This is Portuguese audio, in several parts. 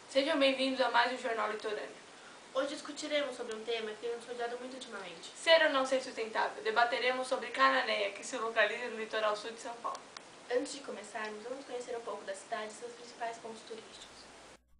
Sejam bem-vindos a mais um Jornal Litorâneo. Hoje discutiremos sobre um tema que tem nos rodeado muito ultimamente. Ser ou não ser sustentável, debateremos sobre Cananéia, que se localiza no litoral sul de São Paulo. Antes de começarmos, vamos conhecer um pouco da cidade e seus principais pontos turísticos.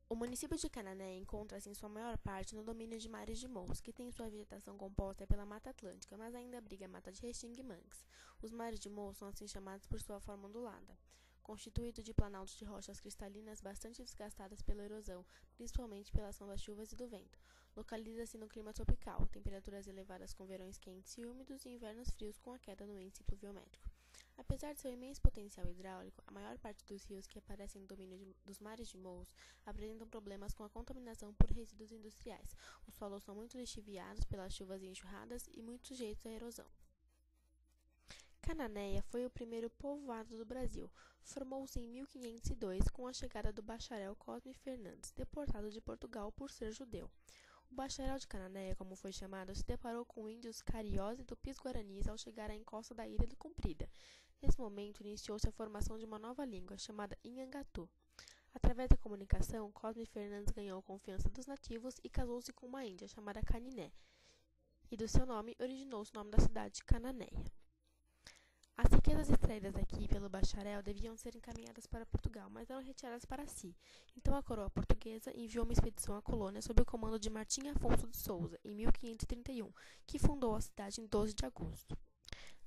O município de Cananéia encontra-se em sua maior parte no domínio de Mares de Morros, que tem sua vegetação composta pela Mata Atlântica, mas ainda abriga a Mata de Restinga e mangues. Os Mares de Morros são assim chamados por sua forma ondulada, constituído de planaltos de rochas cristalinas bastante desgastadas pela erosão, principalmente pela ação das chuvas e do vento. Localiza-se no clima tropical, temperaturas elevadas com verões quentes e úmidos e invernos frios com a queda no índice pluviométrico. Apesar de seu imenso potencial hidráulico, a maior parte dos rios que aparecem no domínio dos Mares de Morros apresentam problemas com a contaminação por resíduos industriais. Os solos são muito lixiviados pelas chuvas e enxurradas e muito sujeitos à erosão. Cananéia foi o primeiro povoado do Brasil. Formou-se em 1502 com a chegada do bacharel Cosme Fernandes, deportado de Portugal por ser judeu. O bacharel de Cananéia, como foi chamado, se deparou com índios cariós e tupis-guaranis ao chegar à encosta da Ilha do Comprida. Nesse momento, iniciou-se a formação de uma nova língua, chamada Inhangatu. Através da comunicação, Cosme Fernandes ganhou a confiança dos nativos e casou-se com uma índia chamada Caniné, e do seu nome originou-se o nome da cidade, Cananéia. As riquezas extraídas aqui pelo bacharel deviam ser encaminhadas para Portugal, mas eram retiradas para si. Então a coroa portuguesa enviou uma expedição à colônia sob o comando de Martim Afonso de Souza, em 1531, que fundou a cidade em 12 de agosto.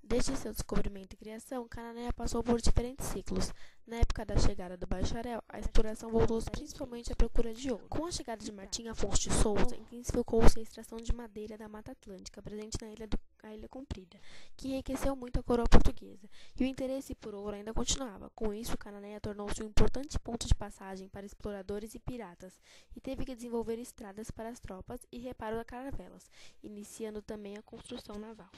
Desde seu descobrimento e criação, Cananéia passou por diferentes ciclos. Na época da chegada do bacharel, a exploração voltou-se principalmente à procura de ouro. Com a chegada de Martim Afonso de Souza, intensificou-se a extração de madeira da Mata Atlântica, presente na Ilha Comprida, que enriqueceu muito a coroa portuguesa, e o interesse por ouro ainda continuava. Com isso, Cananéia tornou-se um importante ponto de passagem para exploradores e piratas, e teve que desenvolver estradas para as tropas e reparo a caravelas, iniciando também a construção naval.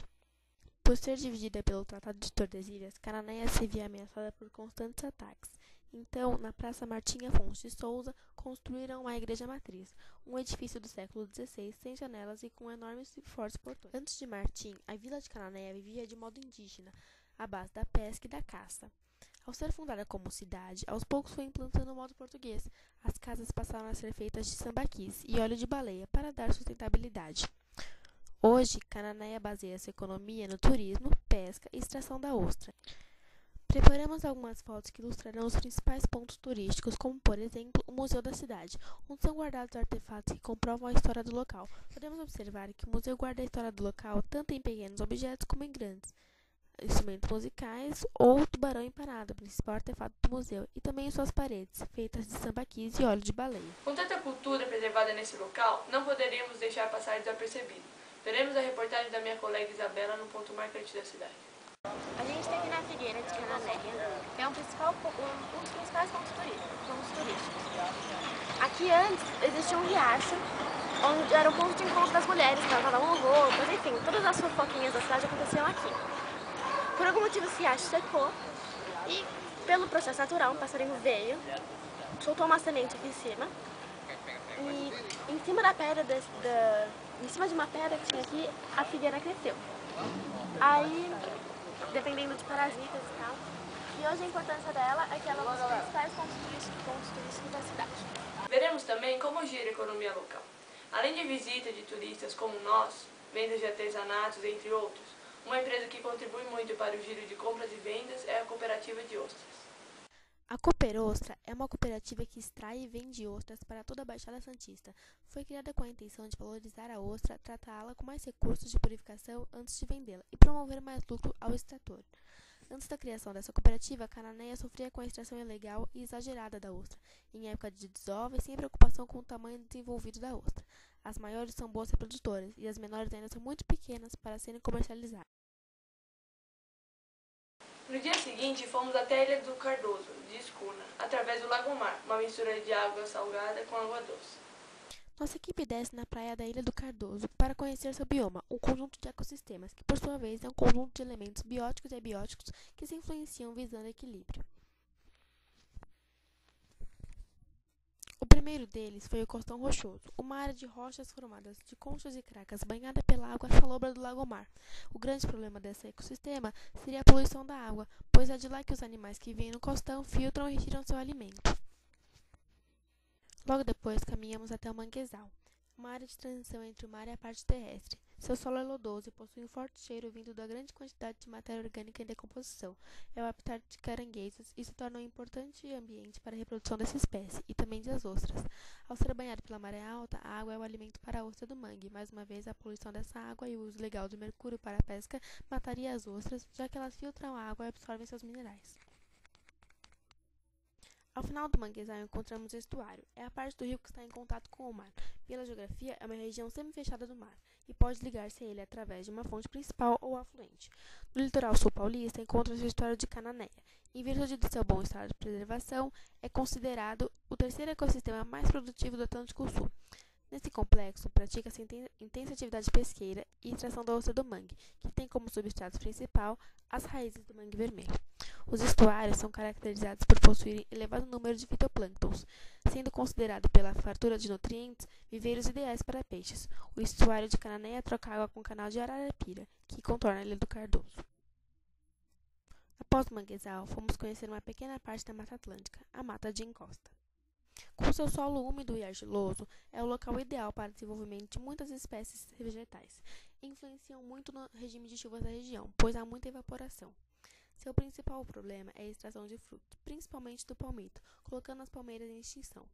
Por ser dividida pelo Tratado de Tordesilhas, Cananéia se via ameaçada por constantes ataques. Então, na Praça Martim Afonso de Souza, construíram uma igreja matriz, um edifício do século XVI, sem janelas e com enormes e fortes portões. Antes de Martim, a vila de Cananéia vivia de modo indígena, à base da pesca e da caça. Ao ser fundada como cidade, aos poucos foi implantando o modo português. As casas passaram a ser feitas de sambaquis e óleo de baleia para dar sustentabilidade. Hoje, Cananéia baseia sua economia no turismo, pesca e extração da ostra. Preparamos algumas fotos que ilustrarão os principais pontos turísticos, como, por exemplo, o Museu da Cidade, onde são guardados artefatos que comprovam a história do local. Podemos observar que o museu guarda a história do local tanto em pequenos objetos como em grandes instrumentos musicais ou o tubarão empanado, o principal artefato do museu, e também em suas paredes, feitas de sambaquis e óleo de baleia. Com tanta cultura preservada nesse local, não poderíamos deixar passar desapercebido. Veremos a reportagem da minha colega Isabela no ponto marcante da cidade. A gente está aqui na Figueira de Cananéia, que é um dos principais pontos turísticos. Aqui antes existia um riacho, onde era o ponto de encontro das mulheres, que elas lavavam roupas, enfim, todas as fofoquinhas da cidade aconteciam aqui. Por algum motivo esse riacho secou e, pelo processo natural, um passarinho veio, soltou uma semente aqui em cima e em cima da pedra em cima de uma pedra que tinha aqui, a figueira cresceu. Aí, dependendo de parasitas e tal. E hoje a importância dela é que ela é um dos principais pontos turísticos da cidade. Veremos também como gira a economia local. Além de visita de turistas como nós, vendas de artesanatos, entre outros, uma empresa que contribui muito para o giro de compras e vendas é a Cooperativa de Ostras. A Cooperostra é uma cooperativa que extrai e vende ostras para toda a Baixada Santista. Foi criada com a intenção de valorizar a ostra, tratá-la com mais recursos de purificação antes de vendê-la e promover mais lucro ao extrator. Antes da criação dessa cooperativa, Cananéia sofria com a extração ilegal e exagerada da ostra, em época de desova e sem preocupação com o tamanho desenvolvido da ostra. As maiores são boas reprodutoras e as menores ainda são muito pequenas para serem comercializadas. No dia seguinte, fomos até a Ilha do Cardoso, de escuna, através do Lagomar, uma mistura de água salgada com água doce. Nossa equipe desce na praia da Ilha do Cardoso para conhecer seu bioma, um conjunto de ecossistemas, que por sua vez é um conjunto de elementos bióticos e abióticos que se influenciam visando equilíbrio. O primeiro deles foi o Costão Rochoso, uma área de rochas formadas de conchas e cracas banhada pela água salobra do Lagomar. O grande problema desse ecossistema seria a poluição da água, pois é de lá que os animais que vivem no costão filtram e retiram seu alimento. Logo depois, caminhamos até o manguezal, uma área de transição entre o mar e a parte terrestre. Seu solo é lodoso e possui um forte cheiro vindo da grande quantidade de matéria orgânica em decomposição. É o habitat de caranguejos e se torna um importante ambiente para a reprodução dessa espécie, e também das ostras. Ao ser banhado pela maré alta, a água é o alimento para a ostra do mangue. Mais uma vez, a poluição dessa água e o uso ilegal de mercúrio para a pesca mataria as ostras, já que elas filtram a água e absorvem seus minerais. Ao final do manguezal encontramos o estuário. É a parte do rio que está em contato com o mar. Pela geografia, é uma região semi-fechada do mar e pode ligar-se a ele através de uma fonte principal ou afluente. No litoral sul paulista encontra-se o estuário de Cananéia. Em virtude de seu bom estado de preservação, é considerado o terceiro ecossistema mais produtivo do Atlântico Sul. Nesse complexo, pratica-se intensa atividade pesqueira e extração da ostra do mangue, que tem como substrato principal as raízes do mangue vermelho. Os estuários são caracterizados por possuírem elevado número de fitoplânctons, sendo considerado pela fartura de nutrientes viveiros ideais para peixes. O estuário de Cananéia troca água com o canal de Ararapira, que contorna a Ilha do Cardoso. Após o manguezal, fomos conhecer uma pequena parte da Mata Atlântica, a Mata de Encosta. Com seu solo úmido e argiloso, é o local ideal para o desenvolvimento de muitas espécies vegetais. Influenciam muito no regime de chuvas da região, pois há muita evaporação. Seu principal problema é a extração de frutos, principalmente do palmito, colocando as palmeiras em extinção.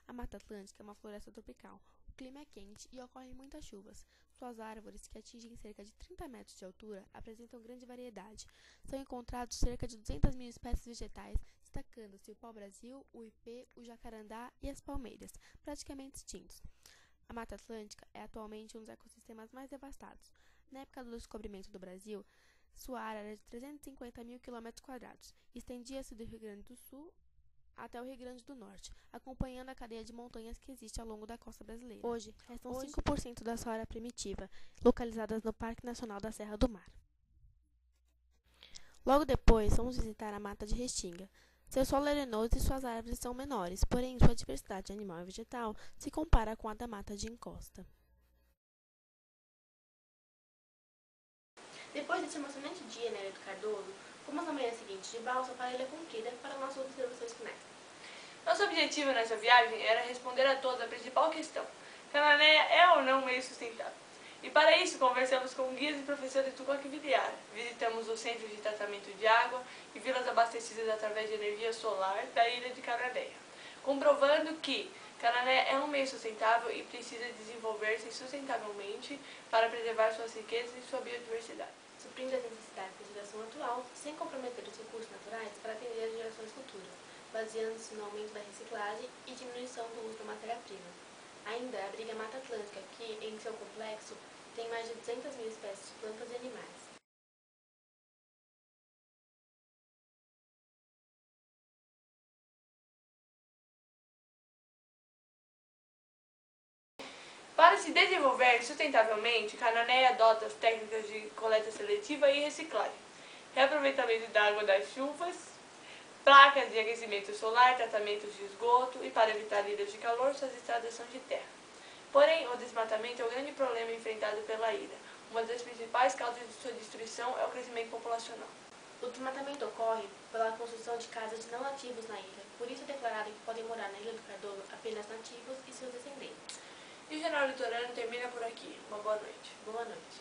A Mata Atlântica é uma floresta tropical. O clima é quente e ocorrem muitas chuvas. Suas árvores, que atingem cerca de 30 metros de altura, apresentam grande variedade. São encontrados cerca de 200 mil espécies vegetais, destacando-se o pau-brasil, o ipê, o jacarandá e as palmeiras, praticamente extintos. A Mata Atlântica é atualmente um dos ecossistemas mais devastados. Na época do descobrimento do Brasil, sua área era de 350 mil km², estendia-se do Rio Grande do Sul até o Rio Grande do Norte, acompanhando a cadeia de montanhas que existe ao longo da costa brasileira. Hoje, restam 5% da sua área primitiva, localizadas no Parque Nacional da Serra do Mar. Logo depois, vamos visitar a Mata de Restinga. Seu solo é arenoso e suas árvores são menores, porém sua diversidade animal e vegetal se compara com a da Mata de Encosta. Depois desse emocionante dia na Ilha do Cardoso, fomos na manhã seguinte de balsa para a Ilha Comprida para nossas observações finais. Nosso objetivo nessa viagem era responder a todos a principal questão: Cananéia é ou não meio sustentável? E para isso conversamos com guias e professores do Coquiviliar. Visitamos o centro de tratamento de água e vilas abastecidas através de energia solar da ilha de Cananéia, comprovando que Cananéia é um meio sustentável e precisa desenvolver-se sustentavelmente para preservar suas riquezas e sua biodiversidade, Suprindo as necessidades da geração atual, sem comprometer os recursos naturais para atender as gerações futuras, baseando-se no aumento da reciclagem e diminuição do uso da matéria-prima. Ainda abriga a Mata Atlântica, que, em seu complexo, tem mais de 200 mil espécies de plantas e animais. Para se desenvolver sustentavelmente, Cananéia adota as técnicas de coleta seletiva e reciclagem, reaproveitamento da água das chuvas, placas de aquecimento solar, tratamentos de esgoto e, para evitar ilhas de calor, suas estradas são de terra. Porém, o desmatamento é o grande problema enfrentado pela ilha. Uma das principais causas de sua destruição é o crescimento populacional. O desmatamento ocorre pela construção de casas de não nativos na ilha, por isso é declarado que podem morar na Ilha do Cardoso apenas nativos e seus descendentes. E o Jornal Litorâneo termina por aqui. Uma boa noite. Boa noite.